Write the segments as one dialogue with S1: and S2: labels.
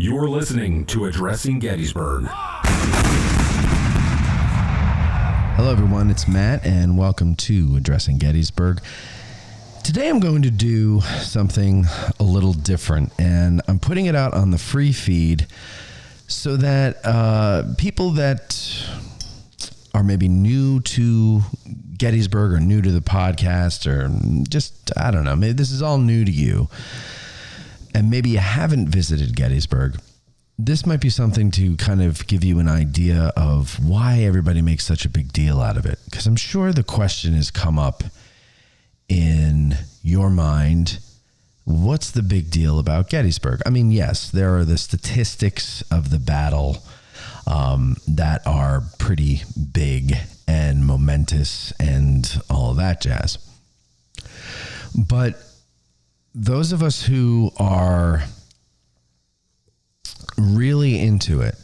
S1: You're listening to Addressing Gettysburg.
S2: Hello everyone, it's Matt and welcome to Addressing Gettysburg. Today I'm going to do something a little different and I'm putting it out on the free feed so that people that are maybe new to Gettysburg or new to the podcast or just, I don't know, maybe this is all new to you and maybe you haven't visited Gettysburg. This might be something to kind of give you an idea of why everybody makes such a big deal out of it. Because I'm sure the question has come up in your mind, what's the big deal about Gettysburg? I mean, yes, there are the statistics of the battle that are pretty big and momentous and all of that jazz. But those of us who are really into it,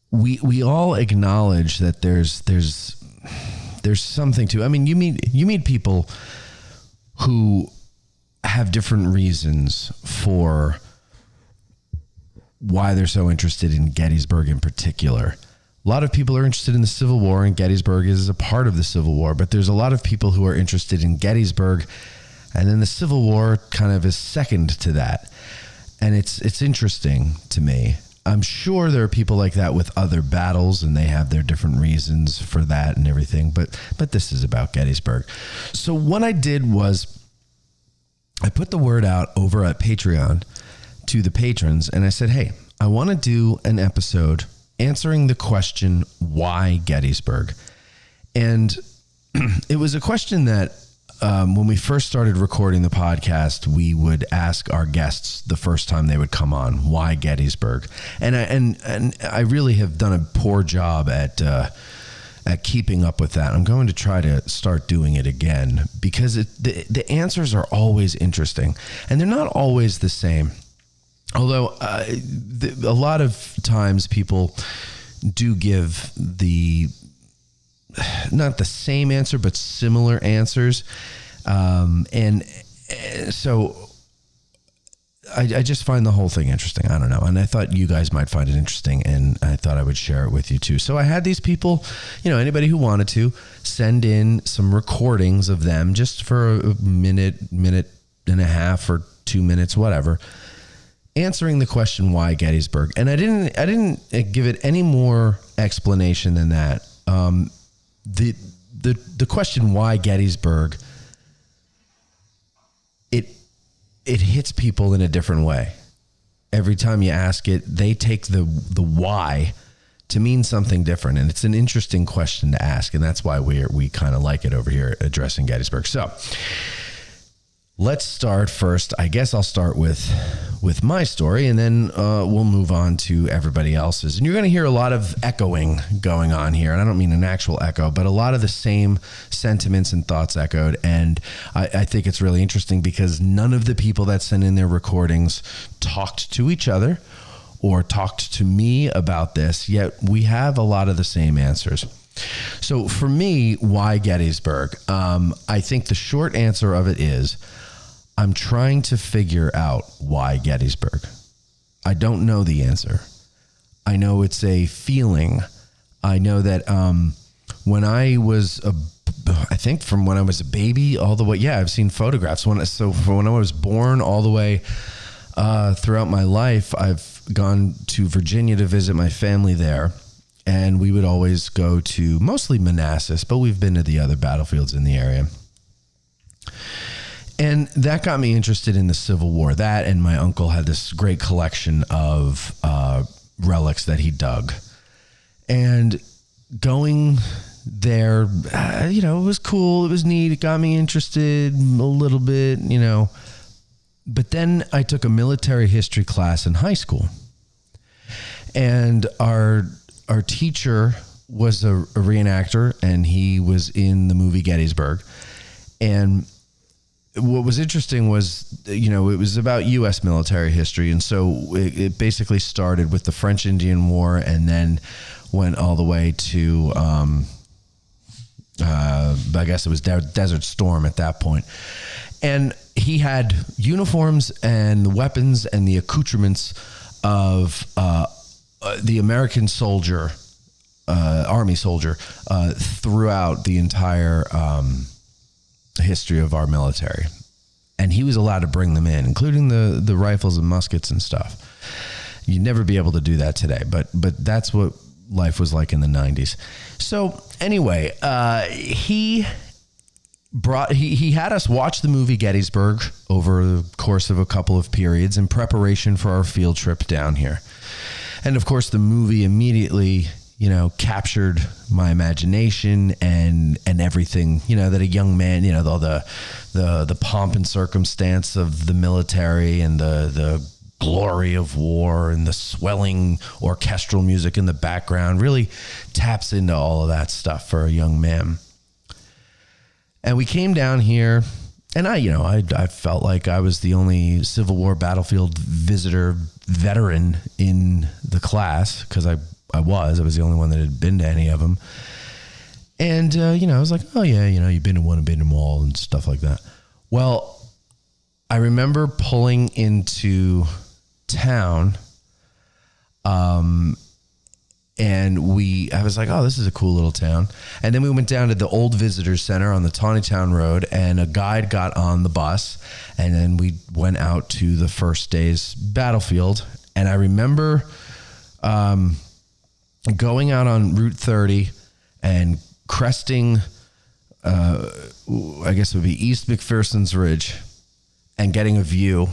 S2: we all acknowledge that there's something to. I mean, you meet people who have different reasons for why they're so interested in Gettysburg in particular. A lot of people are interested in the Civil War, and Gettysburg is a part of the Civil War, but there's a lot of people who are interested in Gettysburg, and then the Civil War kind of is second to that. And it's interesting to me. I'm sure there are people like that with other battles, and they have their different reasons for that and everything, but this is about Gettysburg. So what I did was I put the word out over at Patreon to the patrons, and I said, hey, I want to do an episode answering the question, why Gettysburg? And it was a question that when we first started recording the podcast, we would ask our guests the first time they would come on, why Gettysburg? And I really have done a poor job at keeping up with that. I'm going to try to start doing it again because the answers are always interesting and they're not always the same. Although a lot of times people do give not the same answer, but similar answers. And so I just find the whole thing interesting. I don't know. And I thought you guys might find it interesting, and I thought I would share it with you too. So I had these people, anybody who wanted to send in some recordings of them just for a minute and a half or 2 minutes, whatever, answering the question, why Gettysburg? And I didn't give it any more explanation than that. The question, why Gettysburg, it hits people in a different way. Every time you ask it, they take the why to mean something different. And it's an interesting question to ask. And that's why we kind of like it over here at Addressing Gettysburg. So let's start first. I guess I'll start with my story, and then we'll move on to everybody else's. And you're going to hear a lot of echoing going on here. And I don't mean an actual echo, but a lot of the same sentiments and thoughts echoed. And I think it's really interesting because none of the people that sent in their recordings talked to each other or talked to me about this, yet we have a lot of the same answers. So for me, why Gettysburg? I think the short answer of it is, I'm trying to figure out why Gettysburg. I don't know the answer. I know it's a feeling. I know that when I was from when I was a baby all the way. Yeah, I've seen photographs. From when I was born all the way throughout my life, I've gone to Virginia to visit my family there. And we would always go to mostly Manassas, but we've been to the other battlefields in the area. And that got me interested in the Civil War. That, and my uncle had this great collection of relics that he dug. And going there, it was cool. It was neat. It got me interested a little bit, But then I took a military history class in high school. And our teacher was a reenactor, and he was in the movie Gettysburg. And what was interesting was, it was about U.S. military history. And so it basically started with the French Indian War and then went all the way to, I guess it was Desert Storm at that point. And he had uniforms and weapons and the accoutrements of the American soldier, army soldier, throughout the entire history of our military. And he was allowed to bring them in, including the rifles and muskets and stuff. You'd never be able to do that today, but that's what life was like in the 90s. So anyway, he had us watch the movie Gettysburg over the course of a couple of periods in preparation for our field trip down here. And of course, the movie immediately, captured my imagination and everything, that a young man, all the pomp and circumstance of the military and the glory of war and the swelling orchestral music in the background really taps into all of that stuff for a young man. And we came down here, and I felt like I was the only Civil War battlefield veteran in the class, because I was the only one that had been to any of them. And, I was like, oh yeah, you've been to one and been to them all and stuff like that. Well, I remember pulling into town, and I was like, oh, this is a cool little town. And then we went down to the old visitors center on the Taneytown Road, and a guide got on the bus, and then we went out to the first day's battlefield. And I remember going out on Route 30 and cresting, I guess it would be East McPherson's Ridge, and getting a view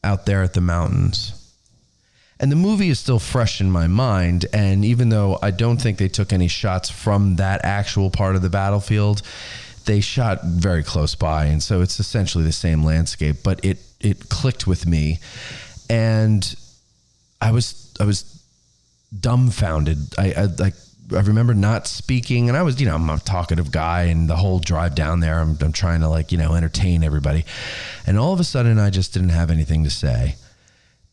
S2: out there at the mountains. And the movie is still fresh in my mind. And even though I don't think they took any shots from that actual part of the battlefield, they shot very close by. And so it's essentially the same landscape, but it clicked with me. And I was dumbfounded. I remember not speaking, and I was, I'm a talkative guy, and the whole drive down there, I'm trying to entertain everybody. And all of a sudden I just didn't have anything to say.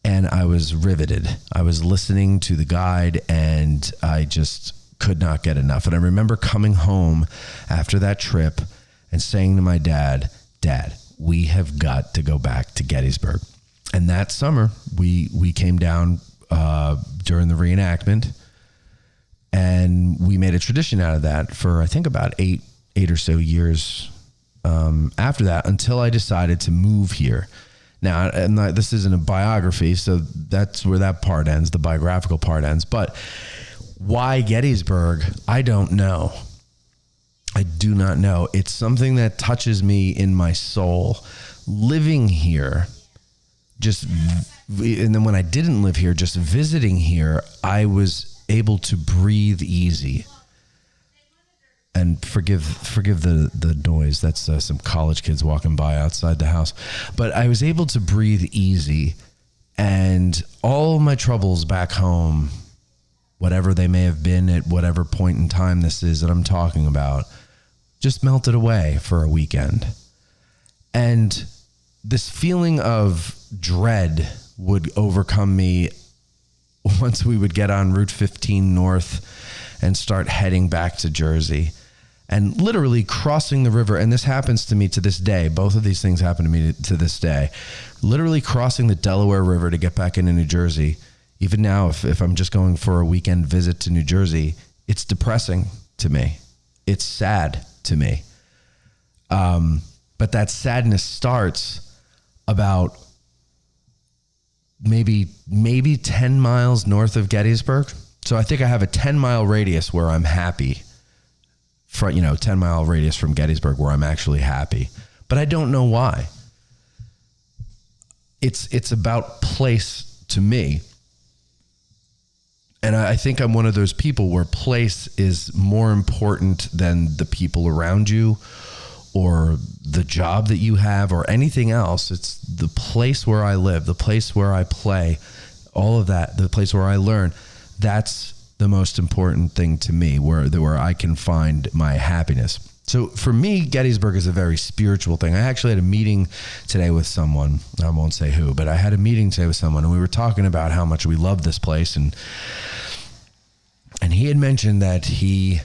S2: And I was riveted. I was listening to the guide, and I just could not get enough. And I remember coming home after that trip and saying to my dad, we have got to go back to Gettysburg. And that summer we came down during the reenactment, and we made a tradition out of that for, I think, about eight or so years after that, until I decided to move here. Now, this isn't a biography, so that's where that part ends, the biographical part ends. But why Gettysburg? I don't know. I do not know. It's something that touches me in my soul. Living here, and then when I didn't live here, just visiting here, I was able to breathe easy. And forgive the noise. That's some college kids walking by outside the house. But I was able to breathe easy, and all my troubles back home, whatever they may have been at whatever point in time this is that I'm talking about, just melted away for a weekend. And this feeling of dread would overcome me once we would get on Route 15 north and start heading back to Jersey. And literally crossing the river, and this happens to me to this day. Both of these things happen to me to this day. Literally crossing the Delaware River to get back into New Jersey. Even now, if I'm just going for a weekend visit to New Jersey, it's depressing to me. It's sad to me. But that sadness starts about maybe 10 miles north of Gettysburg. So I think I have a 10-mile radius where I'm happy. 10-mile radius from Gettysburg where I'm actually happy. But I don't know why. It's about place to me. And I think I'm one of those people where place is more important than the people around you or the job that you have or anything else. It's the place where I live, the place where I play, all of that, the place where I learn. That's the most important thing to me, where I can find my happiness. So for me, Gettysburg is a very spiritual thing. I actually had a meeting today with someone. I won't say who, but I had a meeting today with someone, and we were talking about how much we love this place. And he had mentioned that he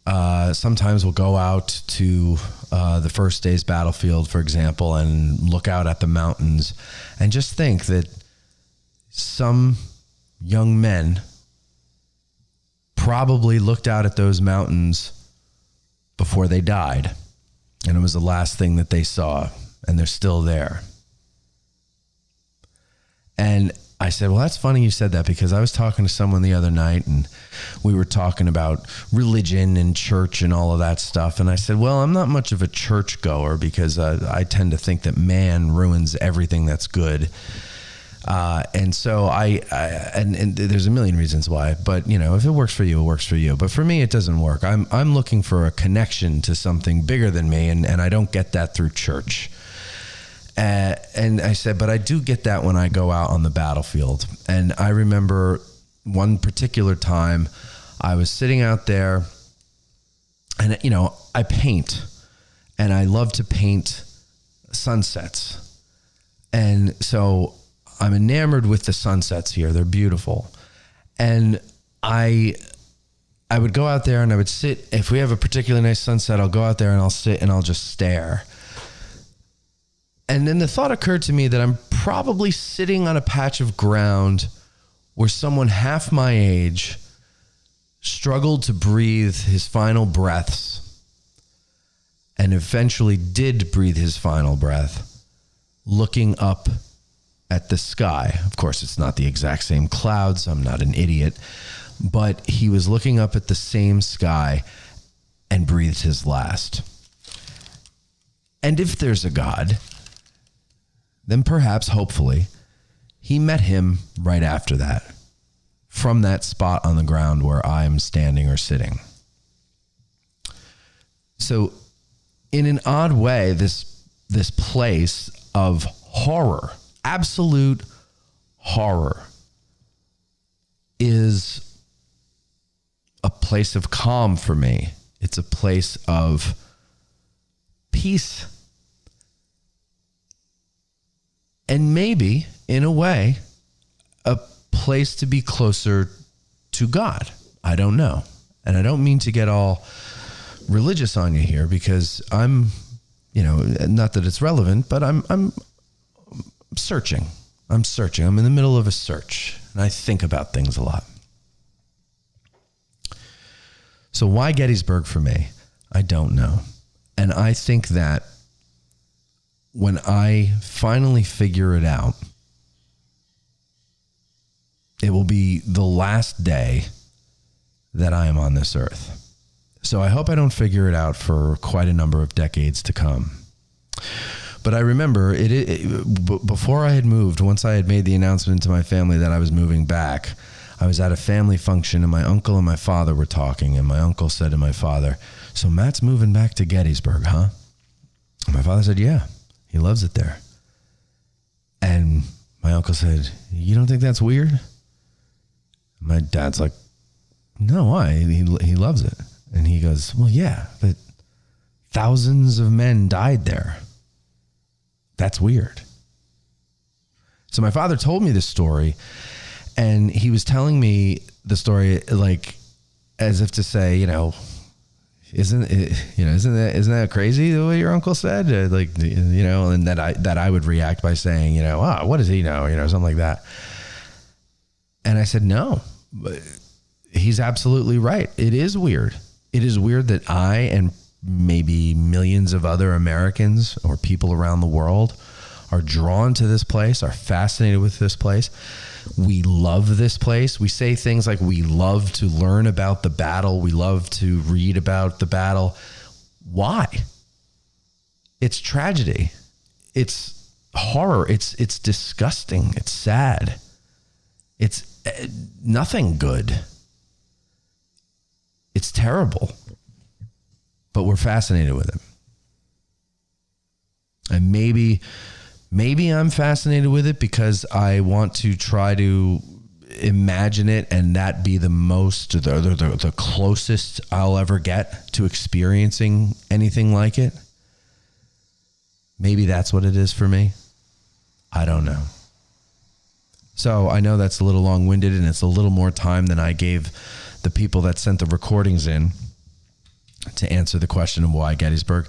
S2: sometimes we'll go out to the first day's battlefield, for example, and look out at the mountains and just think that some young men probably looked out at those mountains before they died, and it was the last thing that they saw, and they're still there. And I said, well, that's funny you said that, because I was talking to someone the other night and we were talking about religion and church and all of that stuff. And I said, well, I'm not much of a church goer because I tend to think that man ruins everything that's good. And so and there's a million reasons why, but you know, if it works for you, it works for you. But for me, it doesn't work. I'm looking for a connection to something bigger than me. And I don't get that through church. And I said, but I do get that when I go out on the battlefield. And I remember one particular time I was sitting out there and, you know, I paint and I love to paint sunsets. And so I'm enamored with the sunsets here. They're beautiful. And I would go out there and I would sit. If we have a particularly nice sunset, I'll go out there and I'll sit and I'll just stare. And then the thought occurred to me that I'm probably sitting on a patch of ground where someone half my age struggled to breathe his final breaths and eventually did breathe his final breath, looking up at the sky. Of course, it's not the exact same clouds. I'm not an idiot. But he was looking up at the same sky and breathed his last. And if there's a God, then perhaps, hopefully, he met him right after that, from that spot on the ground where I'm standing or sitting. So in an odd way, this place of horror, absolute horror, is a place of calm for me. It's a place of peace. And maybe, in a way, a place to be closer to God. I don't know. And I don't mean to get all religious on you here, because I'm, you know, not that it's relevant, but I'm searching. I'm searching. I'm in the middle of a search, and I think about things a lot. So why Gettysburg for me? I don't know. And I think that when I finally figure it out, it will be the last day that I am on this earth. So I hope I don't figure it out for quite a number of decades to come. But I remember before I had moved, once I had made the announcement to my family that I was moving back, I was at a family function and my uncle and my father were talking, and my uncle said to my father, "So Matt's moving back to Gettysburg, huh?" And my father said, "Yeah. He loves it there." And my uncle said, "You don't think that's weird?" My dad's like, "No, why? He loves it." And he goes, "Well, yeah, but thousands of men died there. That's weird." So my father told me this story, and he was telling me the story like as if to say, you know, isn't that crazy the way your uncle said? Like, you know, and that I would react by saying, you know, what does he know? You know, something like that. And I said, no, but he's absolutely right. It is weird. It is weird that I and maybe millions of other Americans or people around the world are drawn to this place, are fascinated with this place. We love this place. We say things like we love to learn about the battle. We love to read about the battle. Why? It's tragedy. It's horror. It's disgusting. It's sad. It's nothing good. It's terrible. But we're fascinated with it. And maybe I'm fascinated with it because I want to try to imagine it and that be the closest I'll ever get to experiencing anything like it. Maybe that's what it is for me. I don't know. So I know that's a little long-winded and it's a little more time than I gave the people that sent the recordings in. to answer the question of why Gettysburg.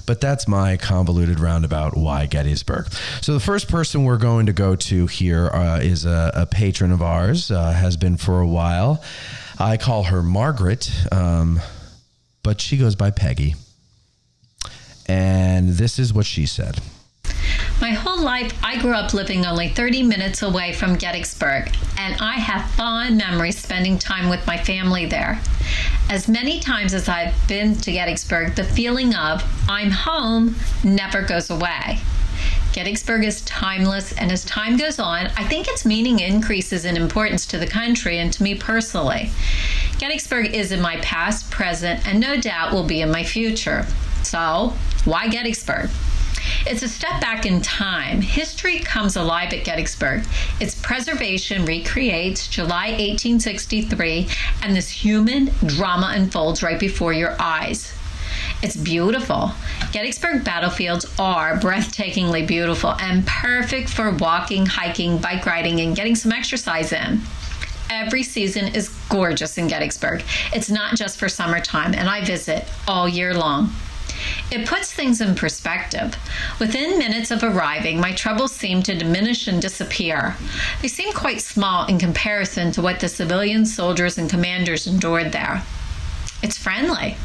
S2: But that's my convoluted roundabout why Gettysburg. So the first person we're going to go to here is a patron of ours, has been for a while. I call her Margaret, but she goes by Peggy. And this is what she said.
S3: My whole life, I grew up living only 30 minutes away from Gettysburg, and I have fond memories spending time with my family there. As many times as I've been to Gettysburg, the feeling of I'm home never goes away. Gettysburg is timeless, and as time goes on, I think its meaning increases in importance to the country and to me personally. Gettysburg is in my past, present, and no doubt will be in my future. So, why Gettysburg? It's a step back in time. History comes alive at Gettysburg. Its preservation recreates July 1863, and this human drama unfolds right before your eyes. It's beautiful. Gettysburg battlefields are breathtakingly beautiful and perfect for walking, hiking, bike riding, and getting some exercise in. Every season is gorgeous in Gettysburg. It's not just for summertime, and I visit all year long. It puts things in perspective. Within minutes of arriving, my troubles seem to diminish and disappear. They seem quite small in comparison to what the civilian soldiers and commanders endured there. It's friendly.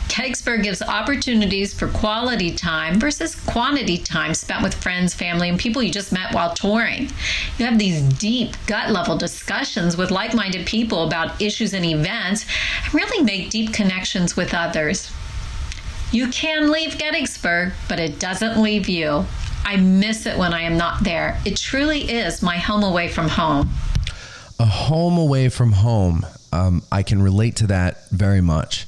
S3: Gettysburg gives opportunities for quality time versus quantity time spent with friends, family, and people you just met while touring. You have these deep, gut-level discussions with like-minded people about issues and events, and really make deep connections with others. You can leave Gettysburg, but it doesn't leave you. I miss it when I am not there. It truly is my home away from home.
S2: A home away from home. I can relate to that very much.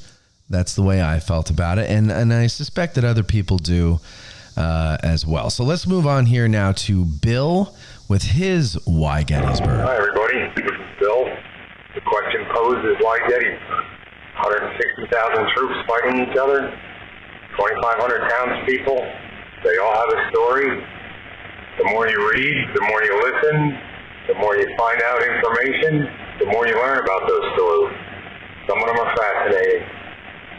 S2: That's the way I felt about it. And I suspect that other people do as well. So let's move on here now to Bill with his why Gettysburg.
S4: Hi, everybody. This is Bill. The question posed is why Gettysburg? 160,000 troops fighting each other. 2,500 townspeople. They all have a story. The more you read, the more you listen, the more you find out information, the more you learn about those stories. Some of them are fascinating.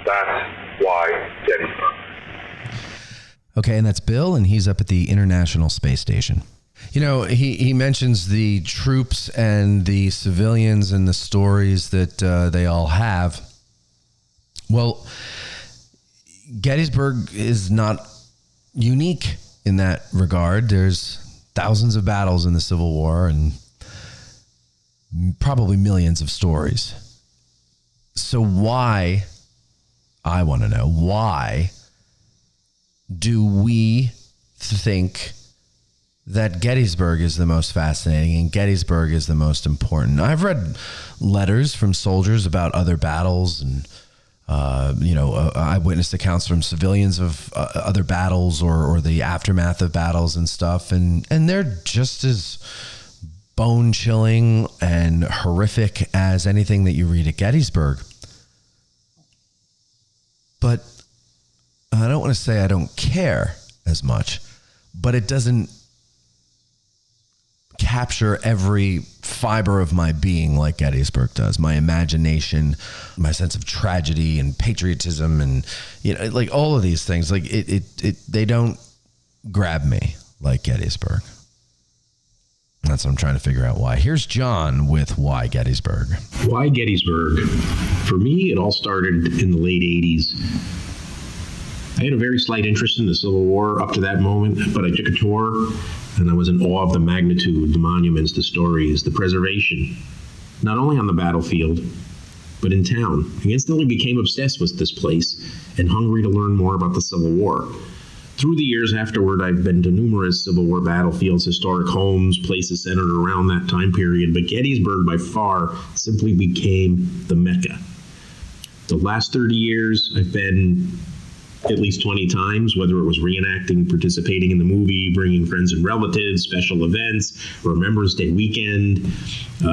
S4: That's why Gettysburg.
S2: Okay, and that's Bill, and he's up at the International Space Station. You know, he mentions the troops and the civilians and the stories that they all have. Well, Gettysburg is not unique in that regard. There's thousands of battles in the Civil War and probably millions of stories. So why, I want to know, why do we think that Gettysburg is the most fascinating and Gettysburg is the most important? I've read letters from soldiers about other battles and eyewitness accounts from civilians of other battles or the aftermath of battles and stuff. And they're just as bone-chilling and horrific as anything that you read at Gettysburg. But I don't want to say I don't care as much, but it doesn't capture every fiber of my being like Gettysburg does. My imagination, my sense of tragedy and patriotism, and like all of these things, like they don't grab me like Gettysburg. That's what I'm trying to figure out why. Here's John with why Gettysburg.
S5: Why Gettysburg? For me, it all started in the late 80s. I had a very slight interest in the Civil War up to that moment, but I took a tour and I was in awe of the magnitude, the monuments, the stories, the preservation, not only on the battlefield, but in town. I instantly became obsessed with this place and hungry to learn more about the Civil War. Through the years afterward, I've been to numerous Civil War battlefields, historic homes, places centered around that time period, but Gettysburg by far simply became the mecca. The last 30 years, I've been at least 20 times, whether it was reenacting, participating in the movie, bringing friends and relatives, special events, Remembrance Day weekend.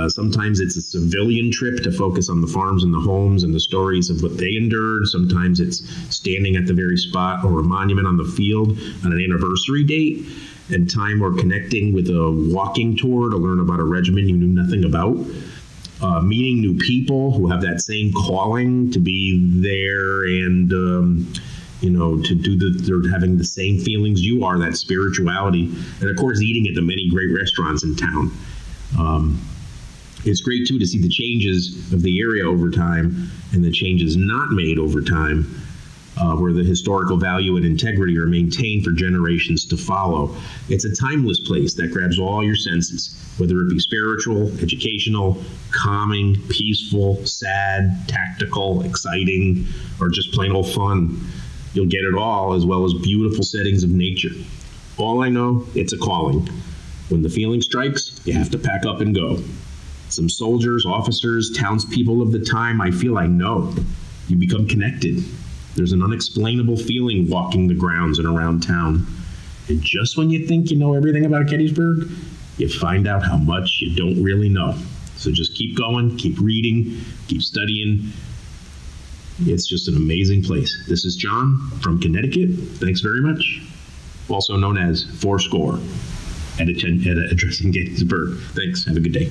S5: Sometimes it's a civilian trip to focus on the farms and the homes and the stories of what they endured. Sometimes it's standing at the very spot or a monument on the field on an anniversary date and time or connecting with a walking tour to learn about a regiment you knew nothing about. meeting new people who have that same calling to be there and, to do they're having the same feelings you are, that spirituality. And of course, eating at the many great restaurants in town. It's great too to see the changes of the area over time and the changes not made over time, where the historical value and integrity are maintained for generations to follow. It's a timeless place that grabs all your senses, whether it be spiritual, educational, calming, peaceful, sad, tactical, exciting, or just plain old fun. You'll get it all, as well as beautiful settings of nature. All I know, it's a calling. When the feeling strikes, you have to pack up and go. Some soldiers, officers, townspeople of the time, I feel I know. You become connected. There's an unexplainable feeling walking the grounds and around town. And just when you think you know everything about Gettysburg, you find out how much you don't really know. So just keep going, keep reading, keep studying. It's just an amazing place. This is John from Connecticut. Thanks very much. Also known as Fourscore at Addressing Gettysburg. Thanks. Have a good day.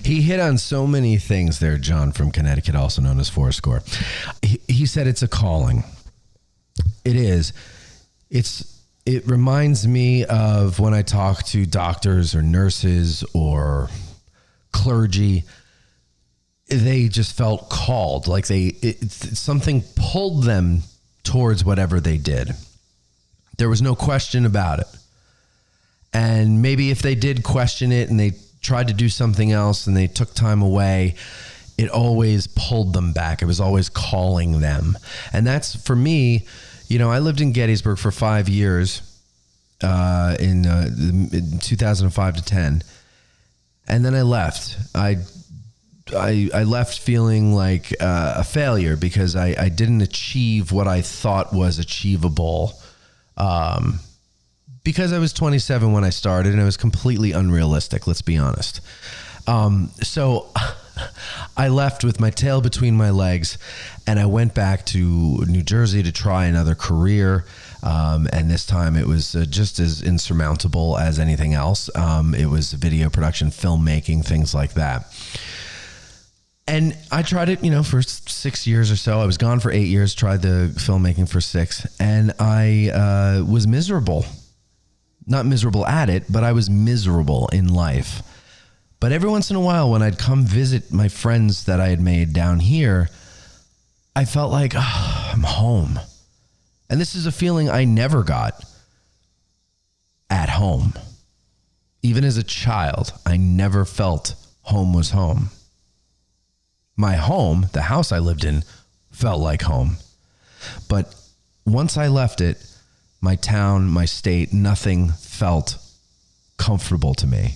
S2: He hit on so many things there, John from Connecticut, also known as Fourscore. He said it's a calling. It is. It reminds me of when I talk to doctors or nurses or clergy. They just felt called, like something pulled them towards whatever they did. There was no question about it. And maybe if they did question it and they tried to do something else and they took time away, it always pulled them back. It was always calling them. And that's, for me, I lived in Gettysburg for 5 years, in 2005 to 10. And then I left. I left feeling like a failure because I didn't achieve what I thought was achievable, because I was 27 when I started and it was completely unrealistic, let's be honest. So I left with my tail between my legs and I went back to New Jersey to try another career. And this time it was just as insurmountable as anything else. It was video production, filmmaking, things like that. And I tried it, for 6 years or so. I was gone for 8 years, tried the filmmaking for 6, and I was miserable. Not miserable at it, but I was miserable in life. But every once in a while, when I'd come visit my friends that I had made down here, I felt like, I'm home. And this is a feeling I never got at home. Even as a child, I never felt home was home. My home, the house I lived in, felt like home. But once I left it, my town, my state, nothing felt comfortable to me.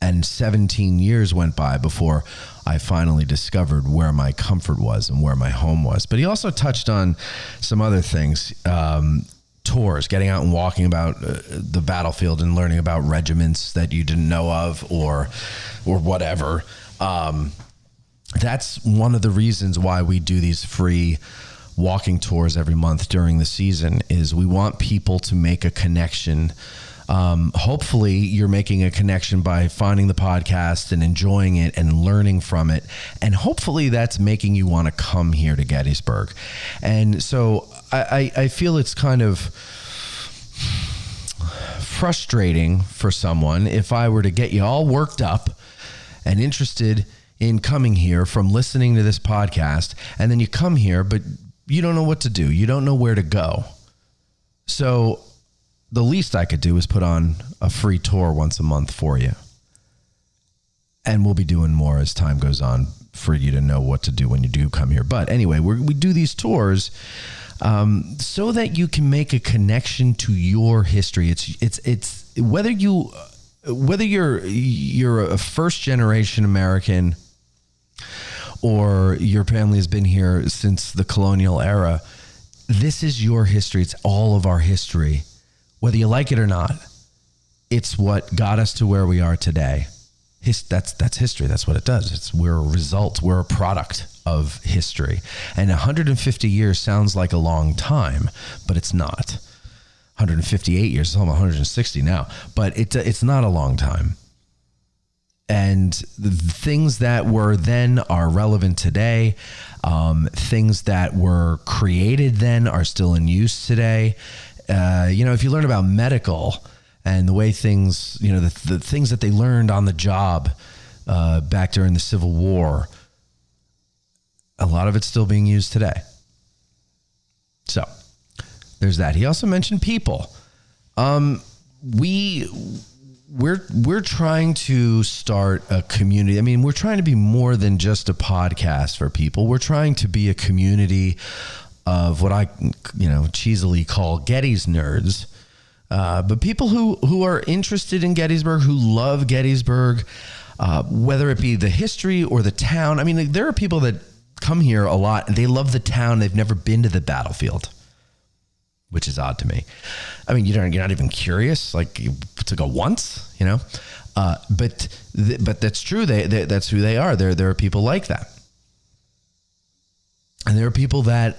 S2: And 17 years went by before I finally discovered where my comfort was and where my home was. But he also touched on some other things, tours, getting out and walking about the battlefield and learning about regiments that you didn't know of or whatever. That's one of the reasons why we do these free walking tours every month during the season, is we want people to make a connection. Hopefully you're making a connection by finding the podcast and enjoying it and learning from it. And hopefully that's making you want to come here to Gettysburg. And so I feel it's kind of frustrating for someone if I were to get you all worked up and interested in coming here from listening to this podcast, and then you come here, but you don't know what to do. You don't know where to go. So the least I could do is put on a free tour once a month for you. And we'll be doing more as time goes on for you to know what to do when you do come here. But anyway, we do these tours so that you can make a connection to your history. It's whether you're a first generation American or your family has been here since the colonial era, this is your history. It's all of our history. Whether you like it or not, it's what got us to where we are today. That's history. That's what it does. We're a result. We're a product of history. And 150 years sounds like a long time, but it's not. 158 years, it's almost 160 now, but it's not a long time. And the things that were then are relevant today. Things that were created then are still in use today. If you learn about medical and the way things, the things that they learned on the job back during the Civil War, a lot of it's still being used today. So there's that. He also mentioned people. We're trying to start a community. I mean, we're trying to be more than just a podcast for people. We're trying to be a community of what I, cheesily call Getty's nerds. But people who are interested in Gettysburg, who love Gettysburg, whether it be the history or the town. I mean, there are people that come here a lot and they love the town. They've never been to the battlefield, which is odd to me. I mean, you're not even curious, like to go once, but that's true. That's who they are. There are people like that. And there are people that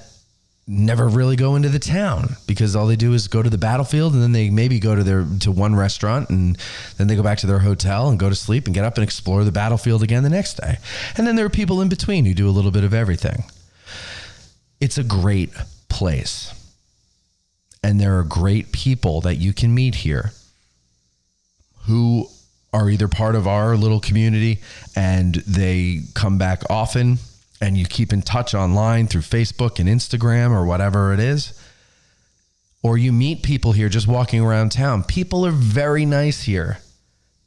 S2: never really go into the town because all they do is go to the battlefield, and then they maybe go to one restaurant, and then they go back to their hotel and go to sleep and get up and explore the battlefield again the next day. And then there are people in between who do a little bit of everything. It's a great place. And there are great people that you can meet here who are either part of our little community and they come back often, and you keep in touch online through Facebook and Instagram or whatever it is. Or you meet people here just walking around town. People are very nice here.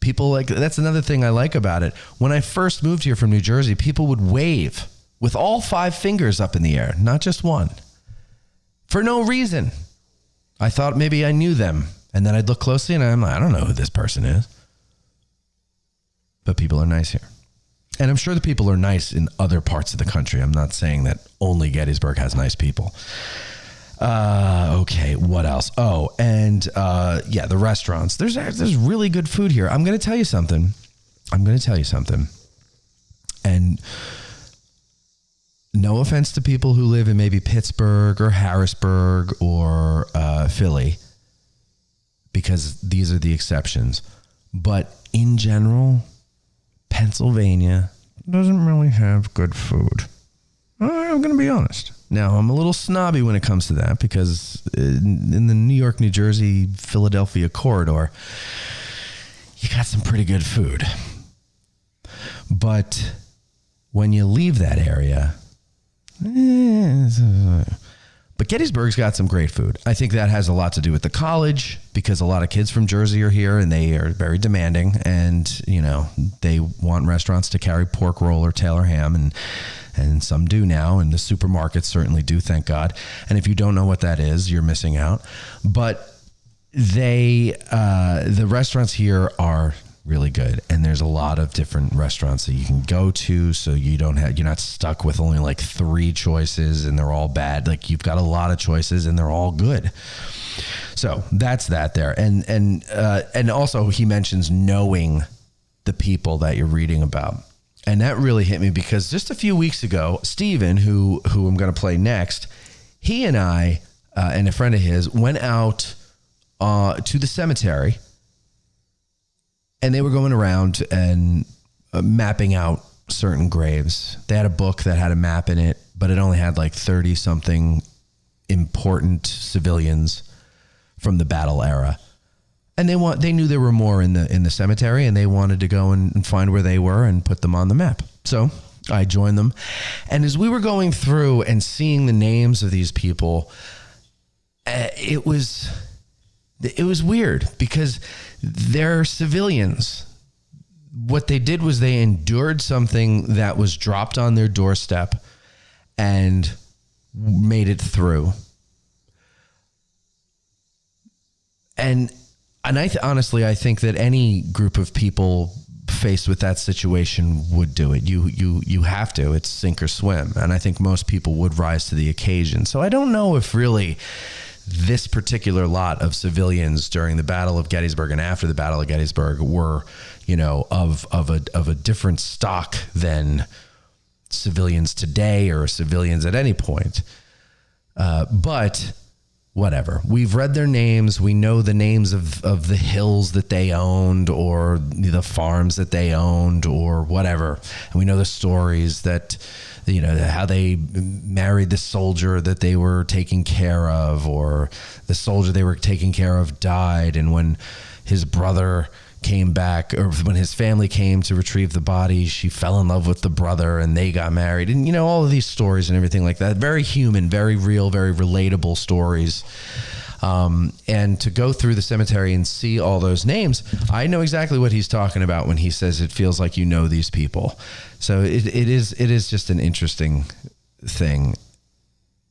S2: That's another thing I like about it. When I first moved here from New Jersey, people would wave with all 5 fingers up in the air, not just one, for no reason. I thought maybe I knew them. And then I'd look closely and I'm like, I don't know who this person is. But people are nice here. And I'm sure the people are nice in other parts of the country. I'm not saying that only Gettysburg has nice people. Okay, what else? Oh, and the restaurants. There's really good food here. I'm going to tell you something. And no offense to people who live in maybe Pittsburgh or Harrisburg or Philly, because these are the exceptions. But in general, Pennsylvania doesn't really have good food. I'm going to be honest. Now, I'm a little snobby when it comes to that because in the New York, New Jersey, Philadelphia corridor, you got some pretty good food. But when you leave that area, but Gettysburg's got some great food. I think that has a lot to do with the college, because a lot of kids from Jersey are here and they are very demanding, and they want restaurants to carry pork roll or Taylor ham, and some do now, and the supermarkets certainly do, thank God. And if you don't know what that is, you're missing out. But the restaurants here are really good, and there's a lot of different restaurants that you can go to, so you're not stuck with only like 3 choices and they're all bad. Like, you've got a lot of choices and they're all good. So that's that there. And also he mentions knowing the people that you're reading about, and that really hit me because just a few weeks ago, Steven, who I'm going to play next, he and I and a friend of his went out to the cemetery. And they were going around and mapping out certain graves. They had a book that had a map in it, but it only had like 30 something important civilians from the battle era. And they knew there were more in the cemetery, and they wanted to go and find where they were and put them on the map. So I joined them. And as we were going through and seeing the names of these people, it was weird because they're civilians. What they did was they endured something that was dropped on their doorstep and made it through. And honestly, I think that any group of people faced with that situation would do it. You have to. It's sink or swim. And I think most people would rise to the occasion. So I don't know if really this particular lot of civilians during the Battle of Gettysburg and after the Battle of Gettysburg were, of a different stock than civilians today or civilians at any point. But whatever. We've read their names. We know the names of the hills that they owned or the farms that they owned or whatever. And we know the stories that, how they married the soldier that they were taking care of, or the soldier they were taking care of died. And when his brother came back, or when his family came to retrieve the body, she fell in love with the brother and they got married. And, all of these stories and everything like that, very human, very real, very relatable stories. And to go through the cemetery and see all those names, I know exactly what he's talking about when he says it feels like these people. So it is just an interesting thing,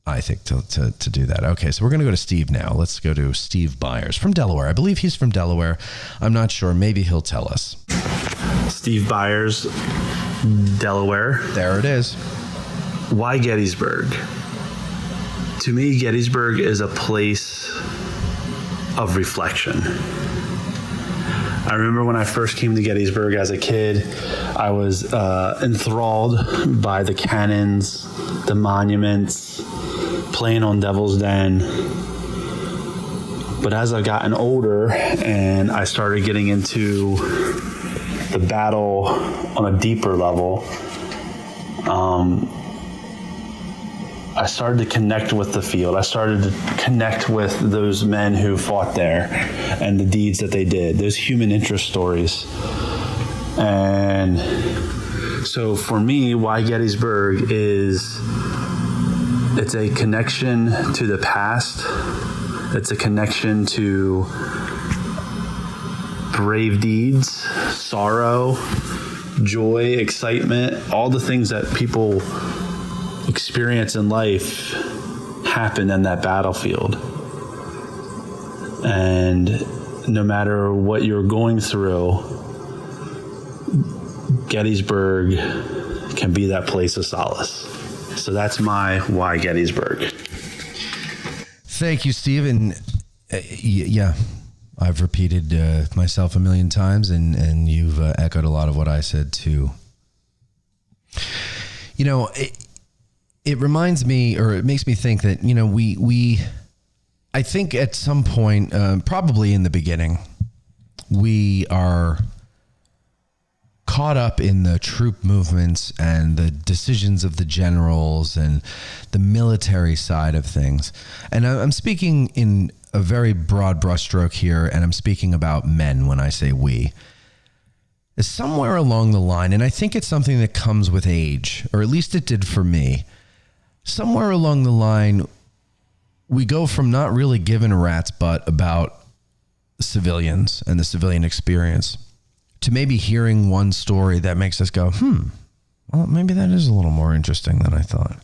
S2: I think, to do that. Okay, so we're going to go to Steve now. Let's go to Steve Byers from Delaware. I believe he's from Delaware. I'm not sure. Maybe he'll tell us.
S6: Steve Byers, Delaware.
S2: There it is.
S6: Why Gettysburg? To me, Gettysburg is a place of reflection. I remember when I first came to Gettysburg as a kid, I was enthralled by the cannons, the monuments, playing on Devil's Den. But as I've gotten older and I started getting into the battle on a deeper level, I started to connect with the field. I started to connect with those men who fought there and the deeds that they did, those human interest stories. And so for me, why Gettysburg is, it's a connection to the past. It's a connection to brave deeds, sorrow, joy, excitement, all the things that people experience in life happened in that battlefield. And no matter what you're going through, Gettysburg can be that place of solace. So that's my why Gettysburg.
S2: Thank you, Steve. And yeah, I've repeated myself a million times, and you've echoed a lot of what I said too. It reminds me, or it makes me think that, I think at some point, probably in the beginning, we are caught up in the troop movements and the decisions of the generals and the military side of things. And I'm speaking in a very broad brushstroke here, and I'm speaking about men when I say we. Somewhere along the line, and I think it's something that comes with age, or at least it did for me. Somewhere along the line, we go from not really giving a rat's butt about civilians and the civilian experience to maybe hearing one story that makes us go, well, maybe that is a little more interesting than I thought.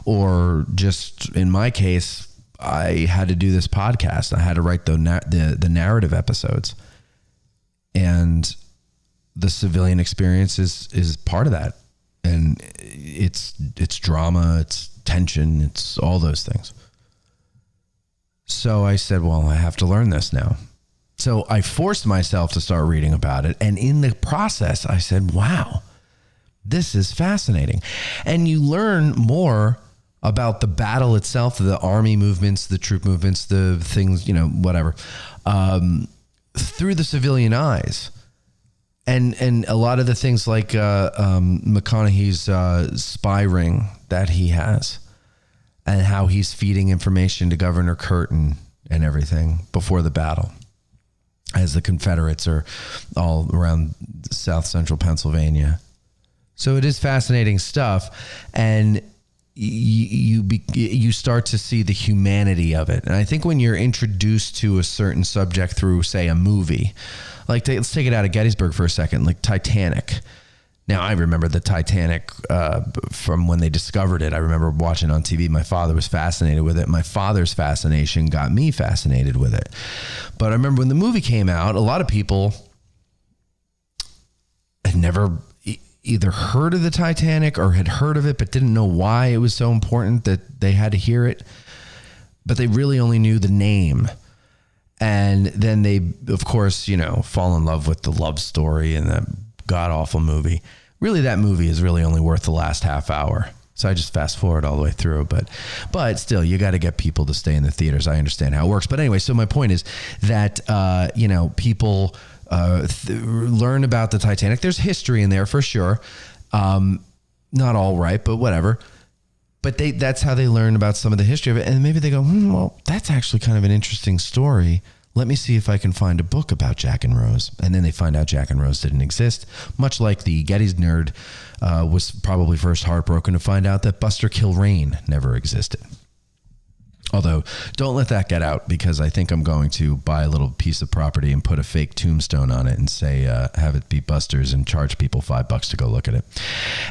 S2: Or just in my case, I had to do this podcast. I had to write the narrative episodes. And the civilian experience is part of that. And it's drama, it's tension, it's all those things. So I said, well, I have to learn this now. So I forced myself to start reading about it. And in the process, I said, wow, this is fascinating. And you learn more about the battle itself, the army movements, the troop movements, the things, whatever, through the civilian eyes. And a lot of the things like McConaughey's spy ring that he has, and how he's feeding information to Governor Curtin and everything before the battle, as the Confederates are all around South Central Pennsylvania. So it is fascinating stuff, and you start to see the humanity of it. And I think when you're introduced to a certain subject through, say, a movie, like let's take it out of Gettysburg for a second, like Titanic. Now, I remember the Titanic from when they discovered it. I remember watching on TV. My father was fascinated with it. My father's fascination got me fascinated with it. But I remember when the movie came out, a lot of people had never either heard of the Titanic or had heard of it, but didn't know why it was so important that they had to hear it. But they really only knew the name. And then they, of course, fall in love with the love story and that god-awful movie. Really, that movie is really only worth the last half hour. So I just fast forward all the way through, but still, you got to get people to stay in the theaters. I understand how it works. But anyway, so my point is that, people learn about the Titanic. There's history in there for sure. Not all right, but whatever. But that's how they learn about some of the history of it. And maybe they go, well, that's actually kind of an interesting story. Let me see if I can find a book about Jack and Rose. And then they find out Jack and Rose didn't exist. Much like the Gettys nerd was probably first heartbroken to find out that Buster Kilrain never existed. Although, don't let that get out, because I think I'm going to buy a little piece of property and put a fake tombstone on it and say, have it be Buster's, and charge people $5 to go look at it.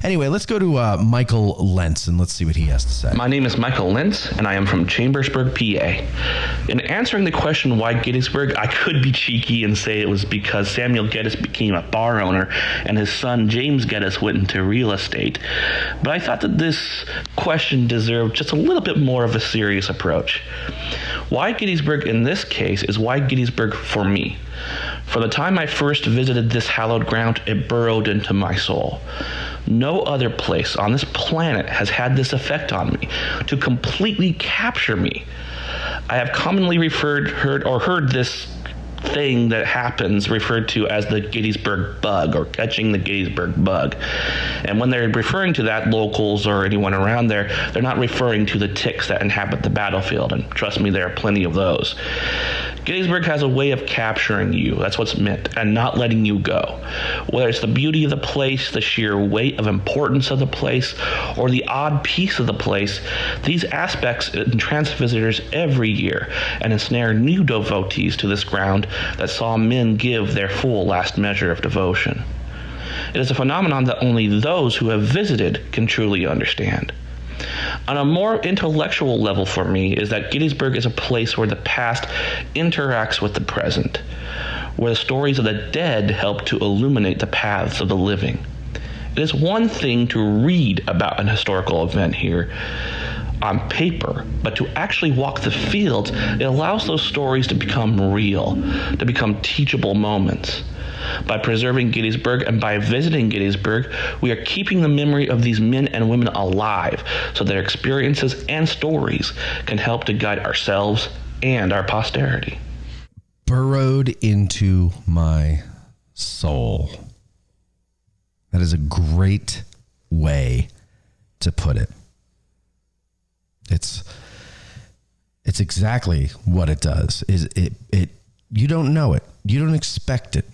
S2: Anyway, let's go to Michael Lentz and let's see what he has to say.
S7: My name is Michael Lentz, and I am from Chambersburg, PA. In answering the question why Gettysburg, I could be cheeky and say it was because Samuel Geddes became a bar owner and his son James Geddes went into real estate. But I thought that this question deserved just a little bit more of a serious approach. Why Gettysburg in this case is why Gettysburg for me. For the time I first visited this hallowed ground, it burrowed into my soul. No other place on this planet has had this effect on me, to completely capture me. I have commonly heard this thing that happens referred to as the Gettysburg Bug, or catching the Gettysburg Bug. And when they're referring to that, locals or anyone around there, they're not referring to the ticks that inhabit the battlefield, and trust me, there are plenty of those. Gettysburg has a way of capturing you, that's what's meant, and not letting you go. Whether it's the beauty of the place, the sheer weight of importance of the place, or the odd piece of the place, these aspects entrance visitors every year and ensnare new devotees to this ground that saw men give their full last measure of devotion. It is a phenomenon that only those who have visited can truly understand. On a more intellectual level for me is that Gettysburg is a place where the past interacts with the present, where the stories of the dead help to illuminate the paths of the living. It is one thing to read about an historical event here on paper, but to actually walk the fields, it allows those stories to become real, to become teachable moments. By preserving Gettysburg and by visiting Gettysburg, we are keeping the memory of these men and women alive so their experiences and stories can help to guide ourselves and our posterity.
S2: Burrowed into my soul. That is a great way to put it. It's exactly what it does. You don't know it. You don't expect it,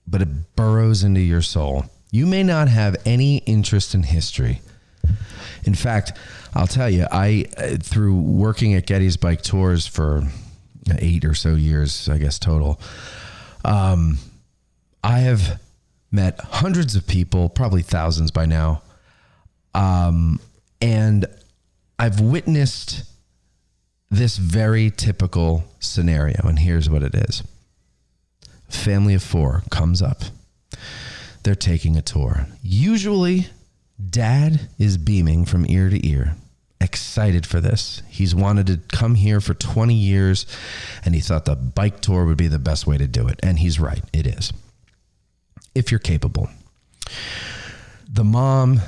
S2: but it burrows into your soul. You may not have any interest in history. In fact, I'll tell you, through working at Gettysbug tours for 8 or so years, I guess total, I have met hundreds of people, probably thousands by now, and I've witnessed this very typical scenario, and here's what it is. A family of 4 comes up. They're taking a tour. Usually, Dad is beaming from ear to ear, excited for this. He's wanted to come here for 20 years, and he thought the bike tour would be the best way to do it. And he's right, it is. If you're capable. The mom,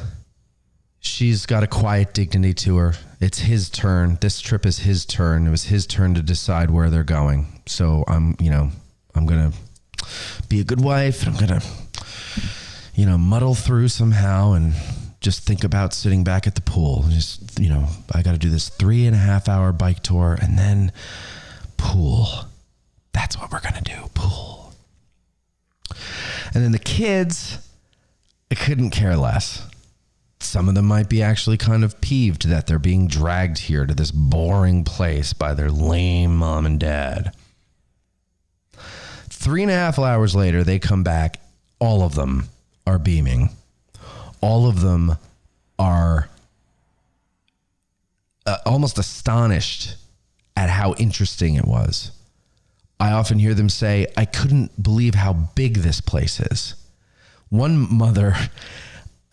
S2: she's got a quiet dignity to her. It's his turn. This trip is his turn. It was his turn to decide where they're going. So I'm going to be a good wife. I'm going to, muddle through somehow and just think about sitting back at the pool. Just, I got to do this 3.5 hour bike tour and then pool. That's what we're going to do. Pool. And then the kids, I couldn't care less. Some of them might be actually kind of peeved that they're being dragged here to this boring place by their lame mom and dad. 3.5 hours later, they come back. All of them are beaming. All of them are almost astonished at how interesting it was. I often hear them say, I couldn't believe how big this place is. One mother,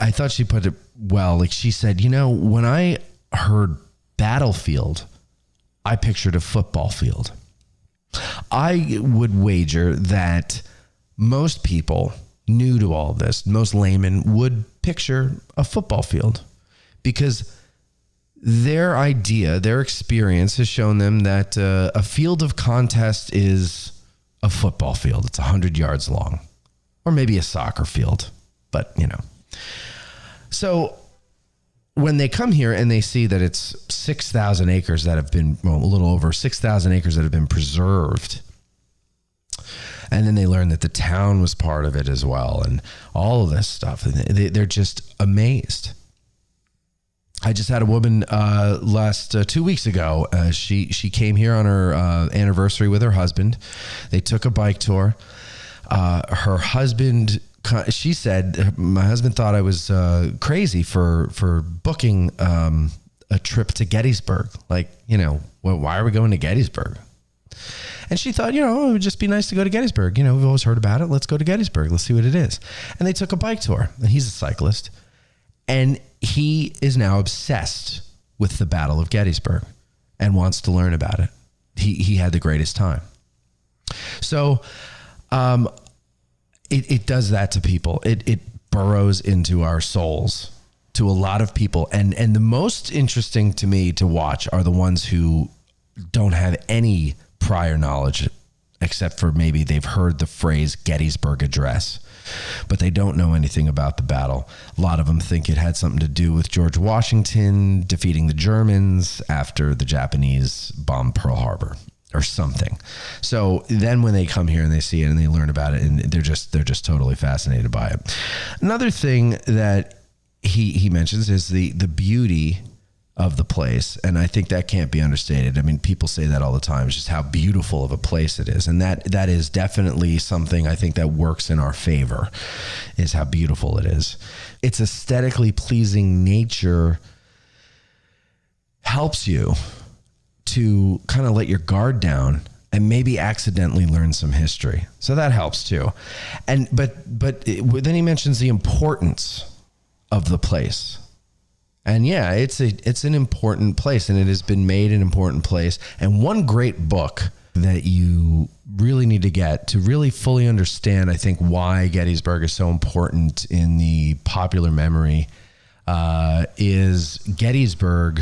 S2: I thought she put it well. Like she said, when I heard battlefield, I pictured a football field. I would wager that most people new to all this, most laymen would picture a football field because their idea, their experience has shown them that a field of contest is a football field. It's 100 yards long, or maybe a soccer field, but So when they come here and they see that it's 6,000 acres that have been, a little over 6,000 acres that have been preserved, and then they learn that the town was part of it as well, and all of this stuff, and they're just amazed. I just had a woman last 2 weeks ago. She came here on her anniversary with her husband. They took a bike tour. Her husband, she said, my husband thought I was crazy for booking a trip to Gettysburg. Like, why are we going to Gettysburg? And she thought, it would just be nice to go to Gettysburg. We've always heard about it. Let's go to Gettysburg. Let's see what it is. And they took a bike tour. And he's a cyclist. And he is now obsessed with the Battle of Gettysburg and wants to learn about it. He had the greatest time. So it does that to people. It burrows into our souls, to a lot of people. And the most interesting to me to watch are the ones who don't have any prior knowledge, except for maybe they've heard the phrase Gettysburg Address, but they don't know anything about the battle. A lot of them think it had something to do with George Washington defeating the Germans after the Japanese bombed Pearl Harbor or something. So then when they come here and they see it and they learn about it, and they're just totally fascinated by it. Another thing that he mentions is the beauty of the place. And I think that can't be understated. I mean, people say that all the time. It's just how beautiful of a place it is. And that is definitely something I think that works in our favor, is how beautiful it is. Its aesthetically pleasing nature helps you to kind of let your guard down and maybe accidentally learn some history. So that helps too. But then he mentions the importance of the place. And yeah, it's an important place, and it has been made an important place. And one great book that you really need to get to really fully understand, I think, why Gettysburg is so important in the popular memory is Gettysburg,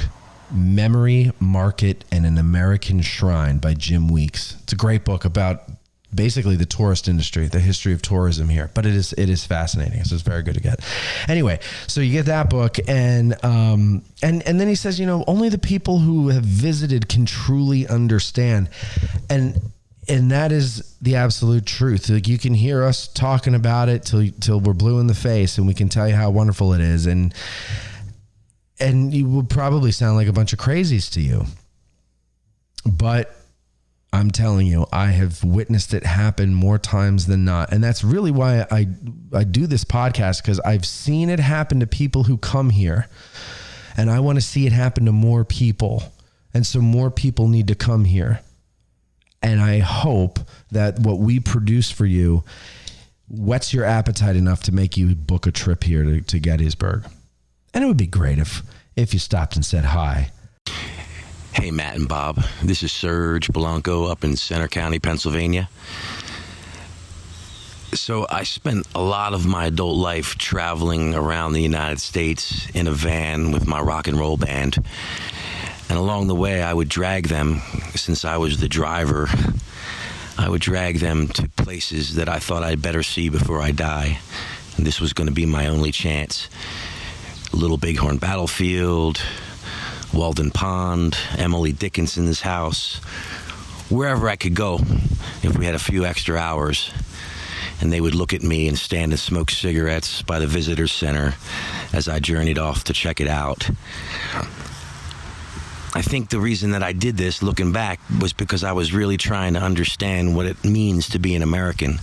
S2: Memory, Market, and an American Shrine by Jim Weeks. It's a great book about basically the tourist industry, the history of tourism here, but it is fascinating. So it's very good to get. Anyway, so you get that book, and then he says, only the people who have visited can truly understand, and that is the absolute truth. Like, you can hear us talking about it till we're blue in the face, and we can tell you how wonderful it is, and you will probably sound like a bunch of crazies to you, but I'm telling you, I have witnessed it happen more times than not. And that's really why I do this podcast, because I've seen it happen to people who come here, and I want to see it happen to more people. And so more people need to come here. And I hope that what we produce for you whets your appetite enough to make you book a trip here to Gettysburg. And it would be great if you stopped and said hi.
S8: Hey, Matt and Bob. This is Serge Blanco up in Center County, Pennsylvania. So I spent a lot of my adult life traveling around the United States in a van with my rock and roll band. And along the way, I would drag them, since I was the driver, I would drag them to places that I thought I'd better see before I die. And this was going to be my only chance. Little Bighorn Battlefield, Walden Pond, Emily Dickinson's house, wherever I could go if we had a few extra hours. And they would look at me and stand and smoke cigarettes by the visitor center as I journeyed off to check it out. I think the reason that I did this, looking back, was because I was really trying to understand what it means to be an American.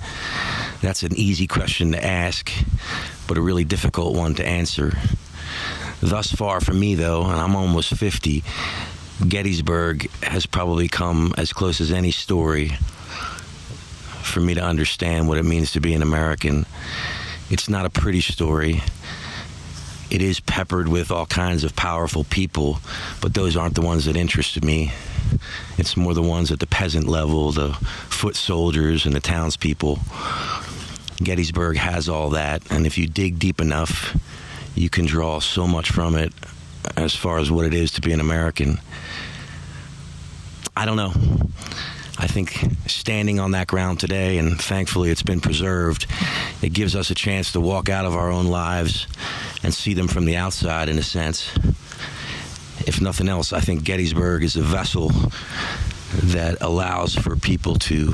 S8: That's an easy question to ask, but a really difficult one to answer. Thus far for me, though, and I'm almost 50, Gettysburg has probably come as close as any story for me to understand what it means to be an American. It's not a pretty story. It is peppered with all kinds of powerful people, but those aren't the ones that interested me. It's more the ones at the peasant level, the foot soldiers and the townspeople. Gettysburg has all that, and if you dig deep enough, you can draw so much from it as far as what it is to be an American. I don't know. I think standing on that ground today, and thankfully it's been preserved, it gives us a chance to walk out of our own lives and see them from the outside, in a sense. If nothing else, I think Gettysburg is a vessel that allows for people to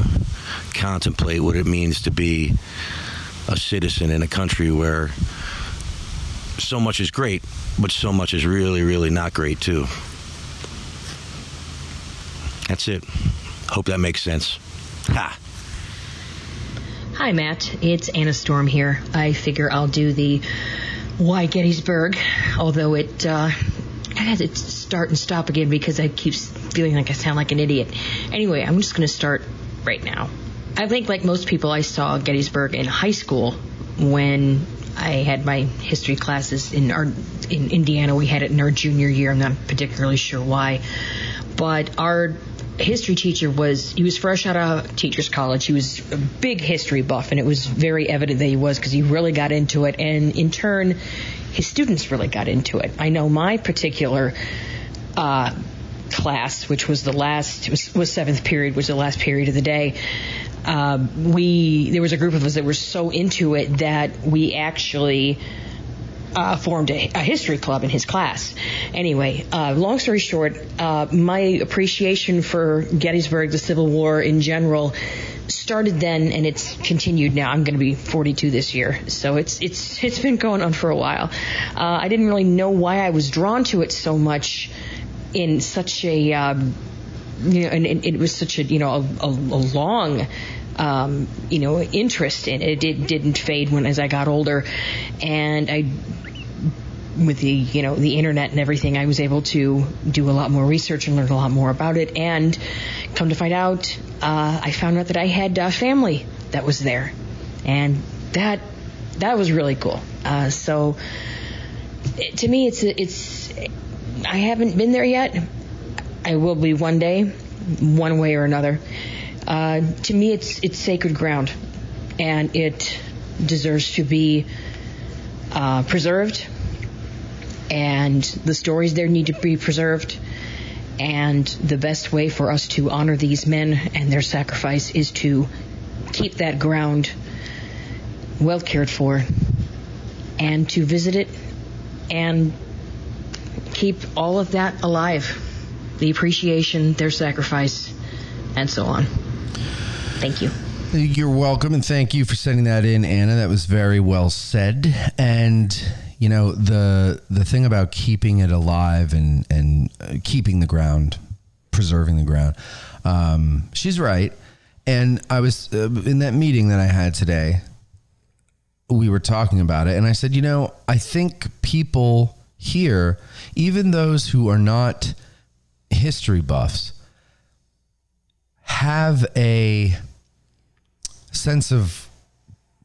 S8: contemplate what it means to be a citizen in a country where so much is great, but so much is really, really not great too. That's it. Hope that makes sense. Ha!
S9: Hi, Matt. It's Anna Storm here. I figure I'll do the Why Gettysburg, although I had to start and stop again because I keep feeling like I sound like an idiot. Anyway, I'm just going to start right now. I think, like most people, I saw Gettysburg in high school when I had my history classes in Indiana. We had it in our junior year. I'm not particularly sure why, but our history teacher was fresh out of teachers college. He was a big history buff, and it was very evident that he was, because he really got into it, and in turn his students really got into it. I know my particular class, which was was seventh period, was the last period of the day. There was a group of us that were so into it that we actually formed a history club in his class. Anyway, long story short, my appreciation for Gettysburg, the Civil War in general, started then, and it's continued now. I'm going to be 42 this year, so it's been going on for a while. I didn't really know why I was drawn to it so much in such a and it was such a long interest in it. It didn't fade as I got older, and with the internet and everything, I was able to do a lot more research and learn a lot more about it. And come to find out, I found out that I had family that was there, and that was really cool. So to me, it's I haven't been there yet. I will be one day, one way or another. To me, it's sacred ground, and it deserves to be preserved, and the stories there need to be preserved, and the best way for us to honor these men and their sacrifice is to keep that ground well cared for, and to visit it and keep all of that alive, the appreciation, their sacrifice, and so on. Thank you.
S2: You're welcome, and thank you for sending that in, Anna. That was very well said. And the thing about keeping it alive and keeping the ground, preserving the ground, she's right. And I was in that meeting that I had today, we were talking about it, and I said, I think people here, even those who are not history buffs, have a sense of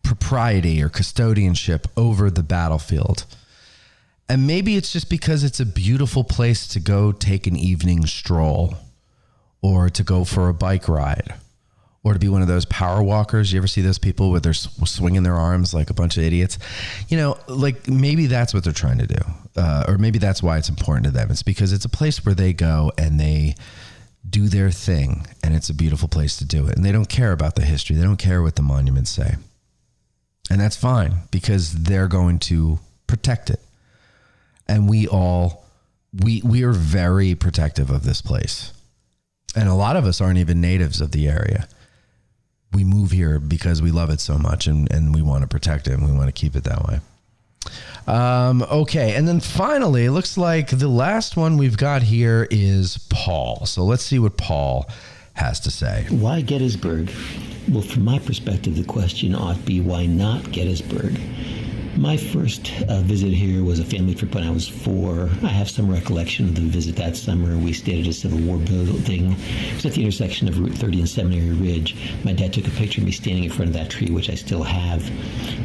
S2: propriety or custodianship over the battlefield. And maybe it's just because it's a beautiful place to go take an evening stroll, or to go for a bike ride, or to be one of those power walkers. You ever see those people where they're swinging their arms like a bunch of idiots? Like maybe that's what they're trying to do. Or maybe that's why it's important to them. It's because it's a place where they go and they do their thing, and it's a beautiful place to do it. And they don't care about the history. They don't care what the monuments say. And that's fine, because they're going to protect it. And we are very protective of this place. And a lot of us aren't even natives of the area. We move here because we love it so much, and we want to protect it, and we want to keep it that way. Okay. And then finally, it looks like the last one we've got here is Paul. So let's see what Paul has to say.
S10: Why Gettysburg? Well, from my perspective, the question ought to be, why not Gettysburg? My first visit here was a family trip when I was 4. I have some recollection of the visit that summer. We stayed at a Civil War building. It was at the intersection of Route 30 and Seminary Ridge. My dad took a picture of me standing in front of that tree, which I still have.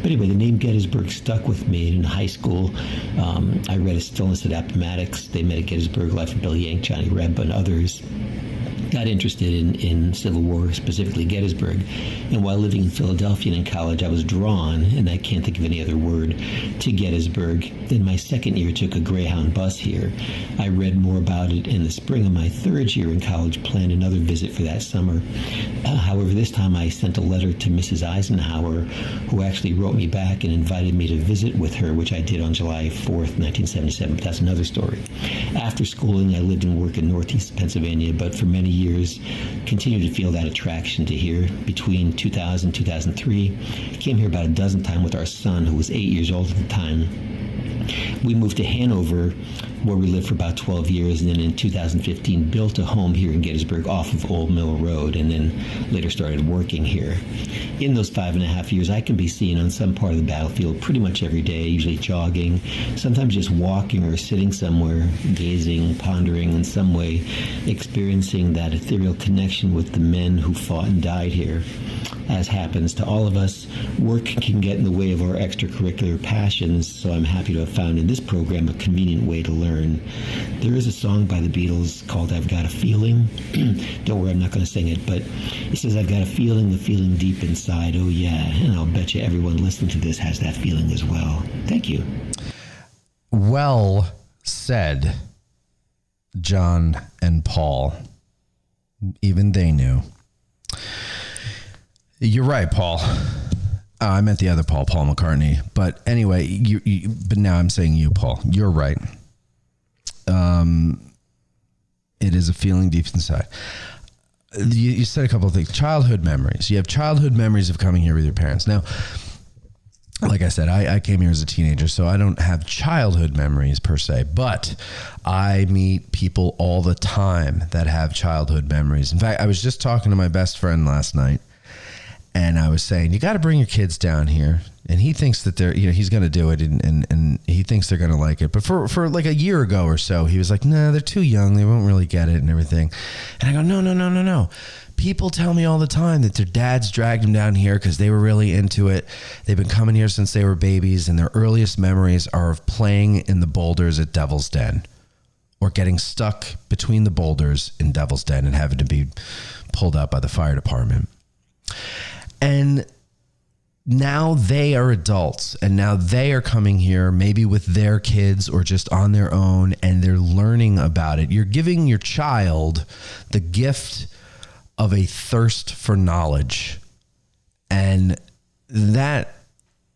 S10: But anyway, the name Gettysburg stuck with me. In high school, I read A Stillness at Appomattox. They met at Gettysburg, Life of Billy Yank, Johnny Reb, and others. got interested in Civil War, specifically Gettysburg. And while living in Philadelphia and in college, I was drawn, and I can't think of any other word, to Gettysburg. Then my second year took a Greyhound bus here. I read more about it in the spring of my third year in college, planned another visit for that summer. However, this time I sent a letter to Mrs. Eisenhower, who actually wrote me back and invited me to visit with her, which I did on July 4th, 1977, but that's another story. After schooling, I lived and worked in Northeast Pennsylvania, but for many years continued to feel that attraction to here. Between 2000 and 2003, I came here about a dozen times with our son, who was 8 years old at the time. We moved to Hanover, where we lived for about 12 years, and then in 2015 built a home here in Gettysburg off of Old Mill Road, and then later started working here. In those 5.5 years, I can be seen on some part of the battlefield pretty much every day, usually jogging, sometimes just walking or sitting somewhere, gazing, pondering, in some way experiencing that ethereal connection with the men who fought and died here. As happens to all of us, work can get in the way of our extracurricular passions, so I'm happy to have found in this program a convenient way to learn. There is a song by the Beatles called I've Got a Feeling. Don't worry, I'm not going to sing it, but it says, I've got a feeling, the feeling deep inside. Oh yeah, and I'll bet you everyone listening to this has that feeling as well. Thank you.
S2: Well said, John and Paul. Even they knew. You're right, Paul. I meant the other Paul McCartney. But anyway, but now I'm saying you, Paul. You're right. It is a feeling deep inside. You said a couple of things. Childhood memories. You have childhood memories of coming here with your parents. Now, like I said, I came here as a teenager, so I don't have childhood memories per se, but I meet people all the time that have childhood memories. In fact, I was just talking to my best friend last night, and I was saying, you got to bring your kids down here. And he thinks that he's going to do it, and he thinks they're going to like it. But for like a year ago or so, he was like, nah, they're too young. They won't really get it and everything. And I go, no. People tell me all the time that their dads dragged them down here because they were really into it. They've been coming here since they were babies, and their earliest memories are of playing in the boulders at Devil's Den, or getting stuck between the boulders in Devil's Den and having to be pulled up by the fire department. And now they are adults, and now they are coming here maybe with their kids or just on their own, and they're learning about it. You're giving your child the gift of a thirst for knowledge, and that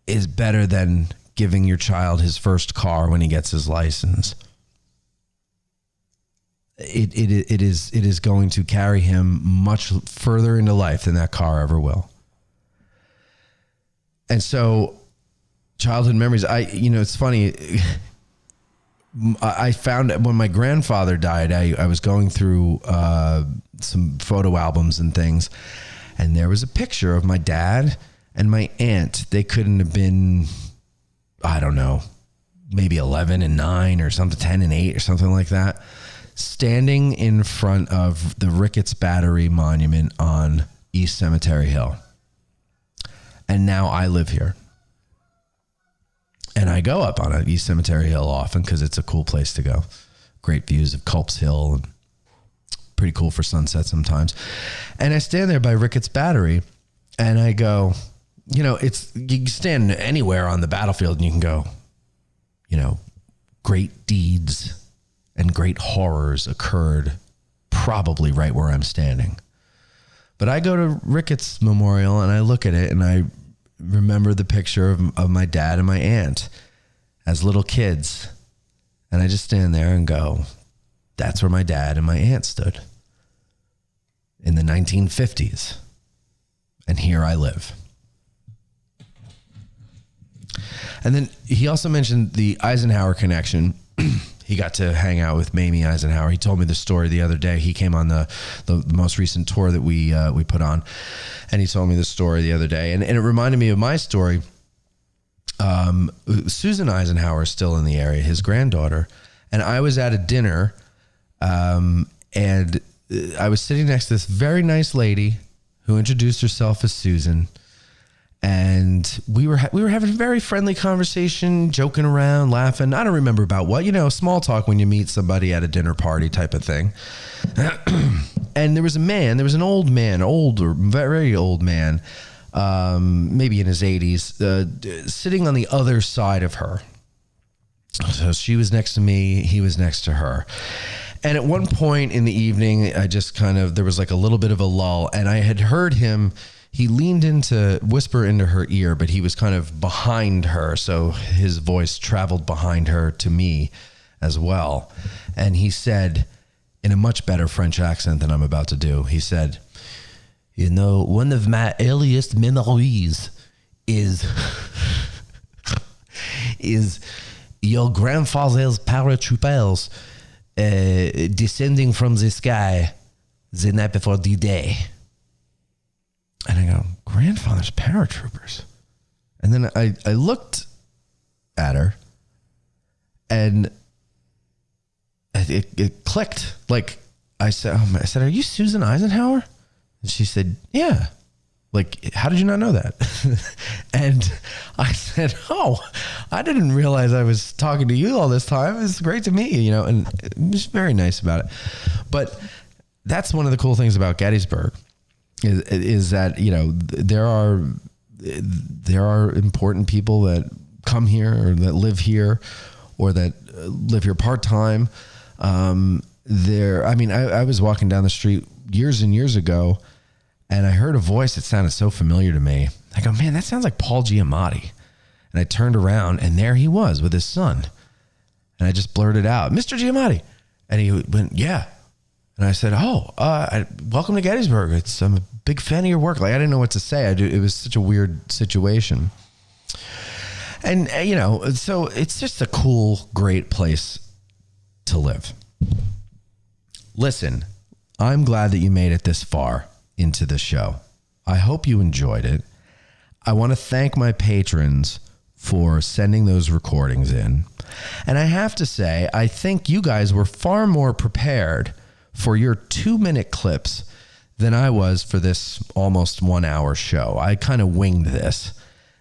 S2: is better than giving your child his first car when he gets his license. It is going to carry him much further into life than that car ever will. And so childhood memories, it's funny. I found when my grandfather died, I was going through some photo albums and things, and there was a picture of my dad and my aunt. They couldn't have been, I don't know, maybe 11 and 9 or something, 10 and 8 or something like that, standing in front of the Ricketts Battery Monument on East Cemetery Hill. And now I live here. And I go up on East Cemetery Hill often because it's a cool place to go. Great views of Culp's Hill, and pretty cool for sunset sometimes. And I stand there by Ricketts Battery, and I go, you can stand anywhere on the battlefield and you can go, great deeds and great horrors occurred probably right where I'm standing. But I go to Ricketts Memorial and I look at it and I remember the picture of my dad and my aunt as little kids. And I just stand there and go, that's where my dad and my aunt stood in the 1950s. And here I live. And then he also mentioned the Eisenhower connection. He got to hang out with Mamie Eisenhower. He told me the story the other day. He came on the most recent tour that we put on, and he told me the story the other day. And it reminded me of my story. Susan Eisenhower is still in the area, his granddaughter. And I was at a dinner, and I was sitting next to this very nice lady who introduced herself as Susan. And we were having a very friendly conversation, joking around, laughing. I don't remember about what, small talk when you meet somebody at a dinner party type of thing. And there was an old man, very old man, maybe in his 80s, sitting on the other side of her. So she was next to me, he was next to her. And at one point in the evening, I just there was like a little bit of a lull, and I had heard him, he leaned in to whisper into her ear, but he was kind of behind her. So his voice traveled behind her to me as well. And he said, in a much better French accent than I'm about to do, he said, you know, one of my earliest memories is your grandfather's paratroopers descending from the sky the night before D-Day. And I go, grandfather's paratroopers? And then I looked at her, and it clicked. Like, I said, are you Susan Eisenhower? And she said, yeah. Like, how did you not know that? And I said, oh, I didn't realize I was talking to you all this time. It's great to meet you, you know, and it was very nice about it. But that's one of the cool things about Gettysburg is that, you know, there are important people that come here or that live here or that live here part-time. I was walking down the street years and years ago, and I heard a voice that sounded so familiar to me. I go, man, that sounds like Paul Giamatti. And I turned around, and there he was with his son. And I just blurted out, Mr. Giamatti. And he went, yeah. And I said, welcome to Gettysburg. I'm a big fan of your work. Like, I didn't know what to say. It was such a weird situation. And, you know, so it's just a cool, great place to live. Listen, I'm glad that you made it this far into the show. I hope you enjoyed it. I want to thank my patrons for sending those recordings in. And I have to say, I think you guys were far more prepared for your 2-minute clips than I was for this almost 1 hour show. I kind of winged this,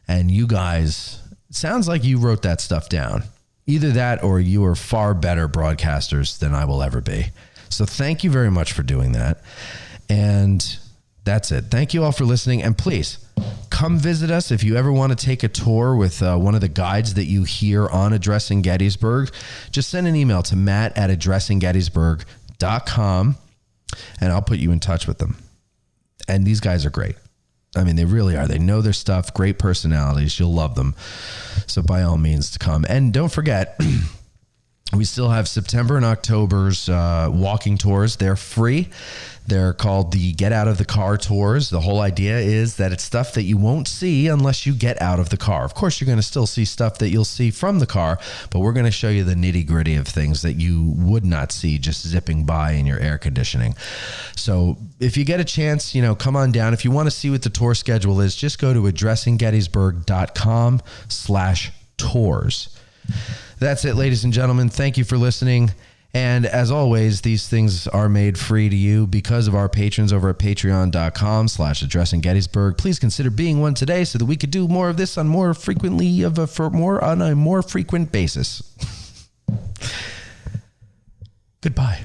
S2: and you guys, it sounds like you wrote that stuff down. Either that or you are far better broadcasters than I will ever be. So thank you very much for doing that. And that's it. Thank you all for listening. And please come visit us if you ever want to take a tour with one of the guides that you hear on Addressing Gettysburg. Just send an email to matt@addressinggettysburg.com, and I'll put you in touch with them. And these guys are great. I mean, they really are. They know their stuff. Great personalities. You'll love them. So by all means, to come. And don't forget, we still have September and October's walking tours. They're free. They're called the Get Out of the Car tours. The whole idea is that it's stuff that you won't see unless you get out of the car. Of course, you're going to still see stuff that you'll see from the car, but we're going to show you the nitty-gritty of things that you would not see just zipping by in your air conditioning. So if you get a chance, you know, come on down. If you want to see what the tour schedule is, just go to addressinggettysburg.com/tours. That's it, ladies and gentlemen. Thank you for listening. And as always, these things are made free to you because of our patrons over at patreon.com/addressinggettysburg. Please consider being one today so that we could do more of this on a more frequent basis. Goodbye.